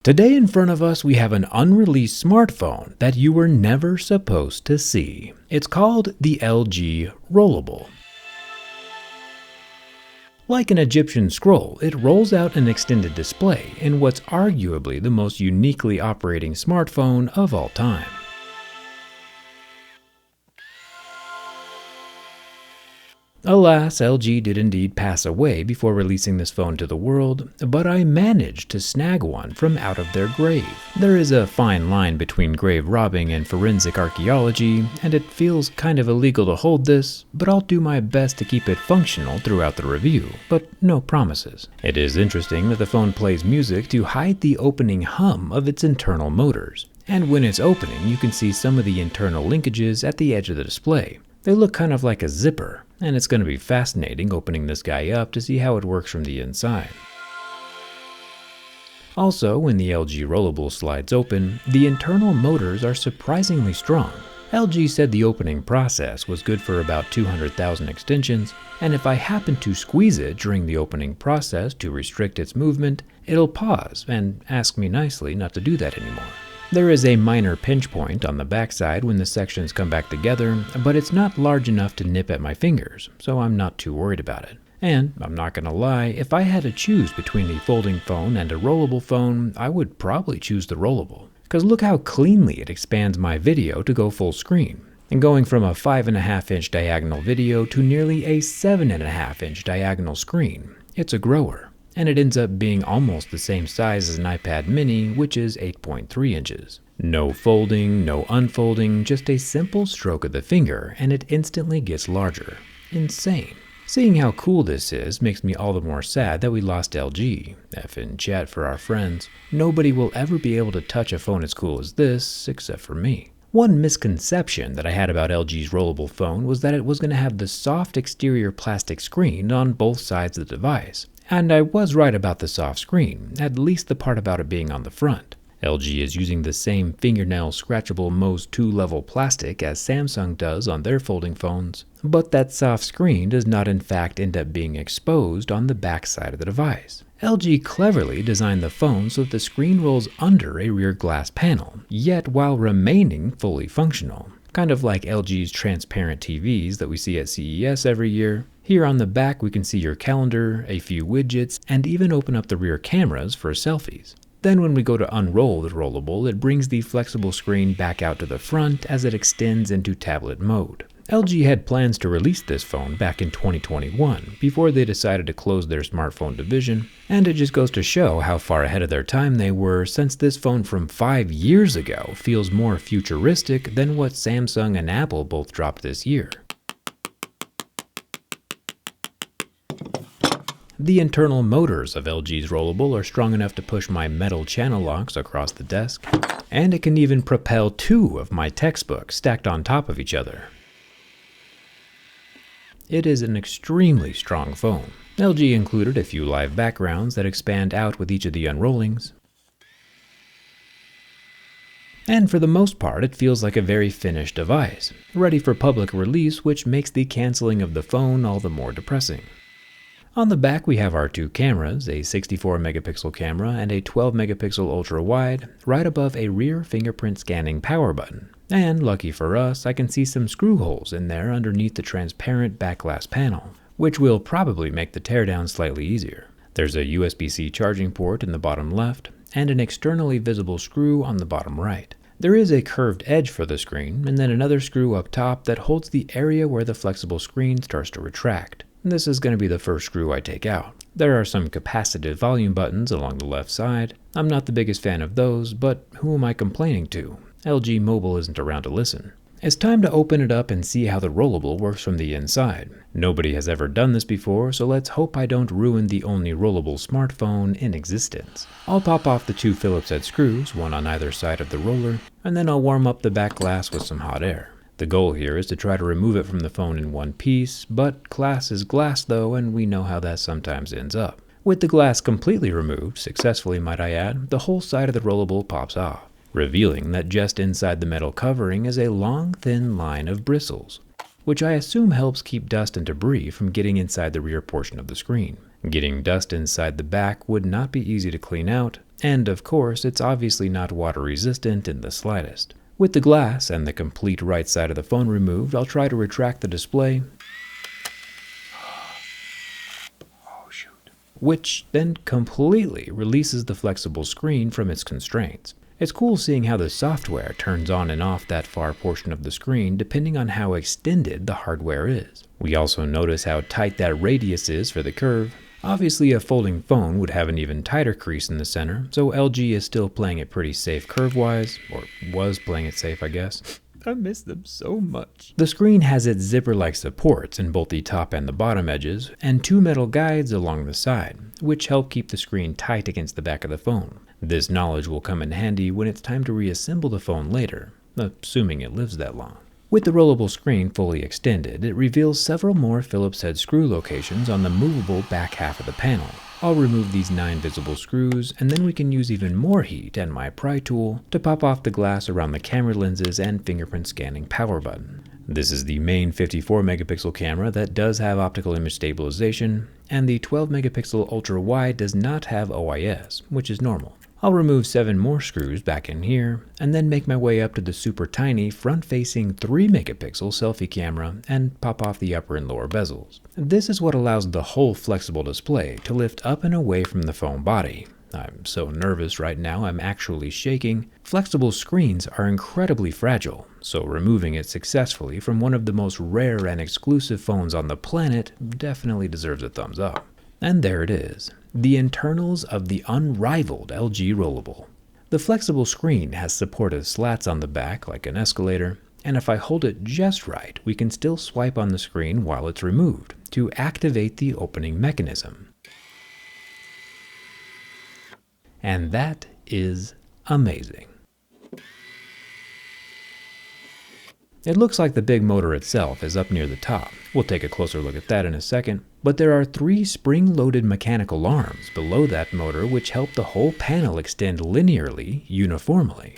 Today in front of us we have an unreleased smartphone that you were never supposed to see. It's called the LG Rollable. Like an Egyptian scroll, it rolls out an extended display in what's arguably the most uniquely operating smartphone of all time. Alas, LG did indeed pass away before releasing this phone to the world, but I managed to snag one from out of their grave. There is a fine line between grave robbing and forensic archaeology, and it feels kind of illegal to hold this, but I'll do my best to keep it functional throughout the review, but no promises. It is interesting that the phone plays music to hide the opening hum of its internal motors, and when it's opening you can see some of the internal linkages at the edge of the display. They look kind of like a zipper, and it's going to be fascinating opening this guy up to see how it works from the inside. Also, when the LG Rollable slides open, the internal motors are surprisingly strong. LG said the opening process was good for about 200,000 extensions, and if I happen to squeeze it during the opening process to restrict its movement, it'll pause and ask me nicely not to do that anymore. There is a minor pinch point on the backside when the sections come back together, but it's not large enough to nip at my fingers, so I'm not too worried about it. And, I'm not gonna lie, if I had to choose between a folding phone and a rollable phone, I would probably choose the rollable. Cause look how cleanly it expands my video to go full screen. And going from a 5.5-inch diagonal video to nearly a 7.5-inch diagonal screen, it's a grower. And it ends up being almost the same size as an iPad mini, which is 8.3 inches. No folding, no unfolding, just a simple stroke of the finger, and it instantly gets larger. Insane. Seeing how cool this is makes me all the more sad that we lost LG. F in chat for our friends. Nobody will ever be able to touch a phone as cool as this, except for me. One misconception that I had about LG's rollable phone was that it was going to have the soft exterior plastic screen on both sides of the device. And I was right about the soft screen, at least the part about it being on the front. LG is using the same fingernail scratchable Mohs 2-level plastic as Samsung does on their folding phones, but that soft screen does not in fact end up being exposed on the back side of the device. LG cleverly designed the phone so that the screen rolls under a rear glass panel, yet while remaining fully functional. Kind of like LG's transparent TVs that we see at CES every year. Here on the back we can see your calendar, a few widgets, and even open up the rear cameras for selfies. Then when we go to unroll the rollable, it brings the flexible screen back out to the front as it extends into tablet mode. LG had plans to release this phone back in 2021 before they decided to close their smartphone division, and it just goes to show how far ahead of their time they were, since this phone from 5 years ago feels more futuristic than what Samsung and Apple both dropped this year. The internal motors of LG's Rollable are strong enough to push my metal channel locks across the desk, and it can even propel 2 of my textbooks stacked on top of each other. It is an extremely strong phone. LG included a few live backgrounds that expand out with each of the unrollings. And for the most part, it feels like a very finished device, ready for public release, which makes the canceling of the phone all the more depressing. On the back we have our 2 cameras, a 64-megapixel camera and a 12-megapixel ultra-wide, right above a rear fingerprint scanning power button. And lucky for us, I can see some screw holes in there underneath the transparent back glass panel, which will probably make the teardown slightly easier. There's a USB-C charging port in the bottom left, and an externally visible screw on the bottom right. There is a curved edge for the screen, and then another screw up top that holds the area where the flexible screen starts to retract. This is going to be the first screw I take out. There are some capacitive volume buttons along the left side. I'm not the biggest fan of those, but who am I complaining to? LG Mobile isn't around to listen. It's time to open it up and see how the rollable works from the inside. Nobody has ever done this before, so let's hope I don't ruin the only rollable smartphone in existence. I'll pop off the 2 Phillips head screws, one on either side of the roller, and then I'll warm up the back glass with some hot air. The goal here is to try to remove it from the phone in one piece, but glass is glass though, and we know how that sometimes ends up. With the glass completely removed, successfully might I add, the whole side of the rollable pops off, revealing that just inside the metal covering is a long, thin line of bristles, which I assume helps keep dust and debris from getting inside the rear portion of the screen. Getting dust inside the back would not be easy to clean out, And of course, it's obviously not water resistant in the slightest. With the glass and the complete right side of the phone removed, I'll try to retract the display, which then completely releases the flexible screen from its constraints. It's cool seeing how the software turns on and off that far portion of the screen depending on how extended the hardware is. We also notice how tight that radius is for the curve. Obviously a folding phone would have an even tighter crease in the center, so LG is still playing it pretty safe curve-wise, or was playing it safe I guess. I miss them so much. The screen has its zipper-like supports in both the top and the bottom edges, and two metal guides along the side, which help keep the screen tight against the back of the phone. This knowledge will come in handy when it's time to reassemble the phone later, assuming it lives that long. With the rollable screen fully extended, it reveals several more Phillips head screw locations on the movable back half of the panel. I'll remove these 9 visible screws, and then we can use even more heat and my pry tool to pop off the glass around the camera lenses and fingerprint scanning power button. This is the main 54 megapixel camera that does have optical image stabilization, and the 12 megapixel ultra wide does not have OIS, which is normal. I'll remove 7 more screws back in here, and then make my way up to the super tiny front-facing 3 megapixel selfie camera and pop off the upper and lower bezels. This is what allows the whole flexible display to lift up and away from the phone body. I'm so nervous right now I'm actually shaking. Flexible screens are incredibly fragile, so removing it successfully from one of the most rare and exclusive phones on the planet definitely deserves a thumbs up. And there it is. The internals of the unrivaled LG Rollable. The flexible screen has supportive slats on the back like an escalator, and if I hold it just right, we can still swipe on the screen while it's removed to activate the opening mechanism. And that is amazing. It looks like the big motor itself is up near the top. We'll take a closer look at that in a second. But there are 3 spring-loaded mechanical arms below that motor which help the whole panel extend linearly, uniformly.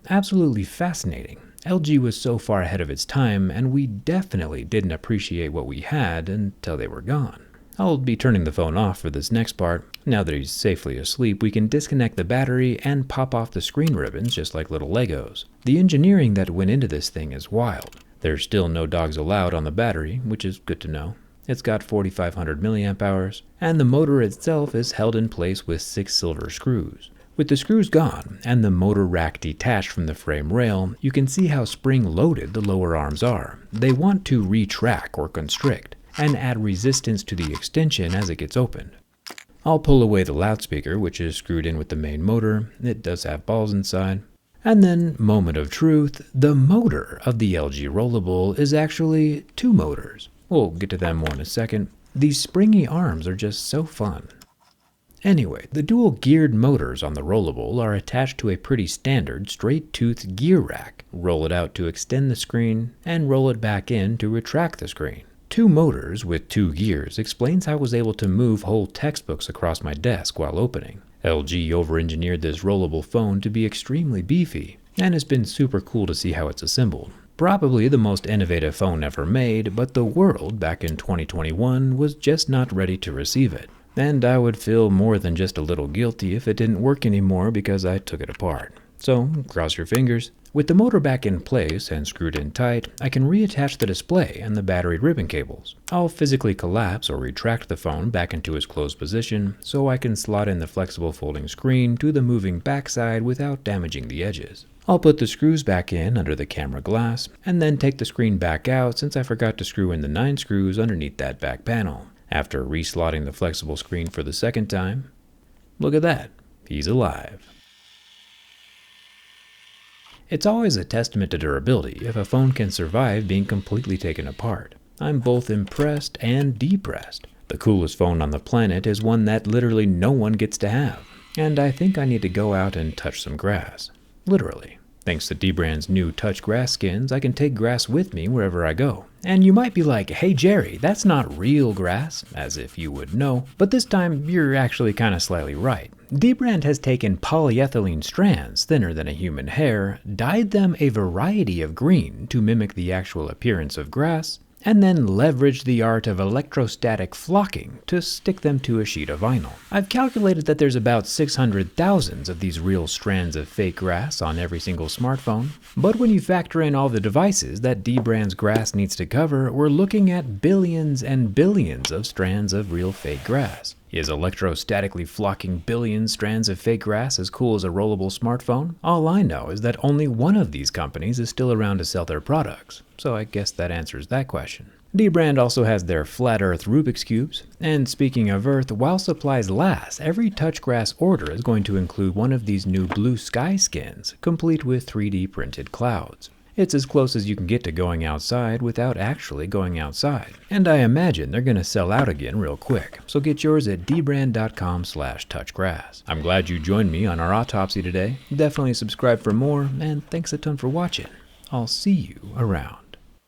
Absolutely fascinating. LG was so far ahead of its time, and we definitely didn't appreciate what we had until they were gone. I'll be turning the phone off for this next part. Now that he's safely asleep, we can disconnect the battery and pop off the screen ribbons just like little Legos. The engineering that went into this thing is wild. There's still no dogs allowed on the battery, which is good to know. It's got 4,500 milliamp hours, and the motor itself is held in place with 6 silver screws. With the screws gone and the motor rack detached from the frame rail, you can see how spring-loaded the lower arms are. They want to retract or constrict, and add resistance to the extension as it gets opened. I'll pull away the loudspeaker, which is screwed in with the main motor. It does have balls inside. And then, moment of truth, the motor of the LG Rollable is actually 2 motors. We'll get to them more in a second. These springy arms are just so fun. Anyway, the dual geared motors on the Rollable are attached to a pretty standard straight tooth gear rack. Roll it out to extend the screen, and roll it back in to retract the screen. 2 motors with 2 gears explains how I was able to move whole textbooks across my desk while opening. LG over-engineered this rollable phone to be extremely beefy, and it's been super cool to see how it's assembled. Probably the most innovative phone ever made, but the world back in 2021 was just not ready to receive it. And I would feel more than just a little guilty if it didn't work anymore because I took it apart. So, cross your fingers. With the motor back in place and screwed in tight, I can reattach the display and the battery ribbon cables. I'll physically collapse or retract the phone back into its closed position so I can slot in the flexible folding screen to the moving backside without damaging the edges. I'll put the screws back in under the camera glass and then take the screen back out since I forgot to screw in the 9 screws underneath that back panel. After reslotting the flexible screen for the second time, look at that, he's alive. It's always a testament to durability if a phone can survive being completely taken apart. I'm both impressed and depressed. The coolest phone on the planet is one that literally no one gets to have. And I think I need to go out and touch some grass. Literally. Thanks to dbrand's new touch grass skins, I can take grass with me wherever I go. And you might be like, hey Jerry, that's not real grass, as if you would know. But this time, you're actually kind of slightly right. Dbrand has taken polyethylene strands thinner than a human hair, dyed them a variety of green to mimic the actual appearance of grass, and then leverage the art of electrostatic flocking to stick them to a sheet of vinyl. I've calculated that there's about 600,000 of these real strands of fake grass on every single smartphone, but when you factor in all the devices that dbrand's grass needs to cover, we're looking at billions and billions of strands of real fake grass. Is electrostatically flocking billion strands of fake grass as cool as a rollable smartphone? All I know is that only one of these companies is still around to sell their products, so I guess that answers that question. Dbrand also has their flat earth Rubik's Cubes, and speaking of earth, while supplies last, every touchgrass order is going to include one of these new blue sky skins, complete with 3D printed clouds. It's as close as you can get to going outside without actually going outside. And I imagine they're gonna sell out again real quick, so get yours at dbrand.com/touchgrass. I'm glad you joined me on our autopsy today. Definitely subscribe for more, and thanks a ton for watching. I'll see you around.